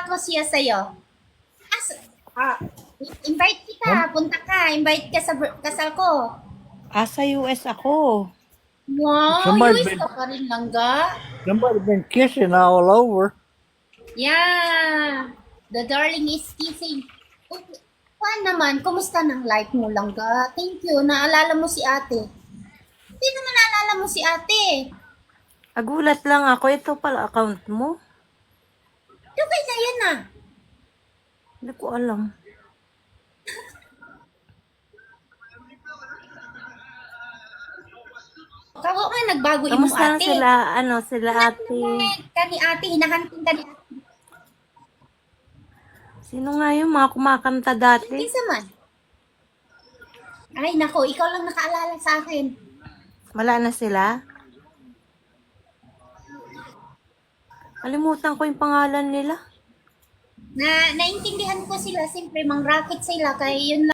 ko siya sa'yo. As, ah, invite Ma'am, kita, punta ka, invite ka sa kasal ko. Sa US ako. Wow, somebody US been ka pa rin langga. somebody been kissing all over. Yeah, the darling is kissing. Okay. Paano naman, kumusta ng life mo langga? Thank you, naalala mo si ate. Hindi naman naalala mo si ate. Nagulat lang ako. Ito pala account mo. Dugay na yan ah. Hindi ko alam. Kawo nga, nagbago yung Kamusta na ate. sila, sila ate? Kani ate, hinahanting ka ni ate. Sino nga yung mga kumakanta dati? Kinsa man. Ay, nako, ikaw lang nakaalala sa akin. Wala na sila? Kalimutan ko yung pangalan nila. Naintindihan ko sila, siyempre, mang racket sila, kaya yun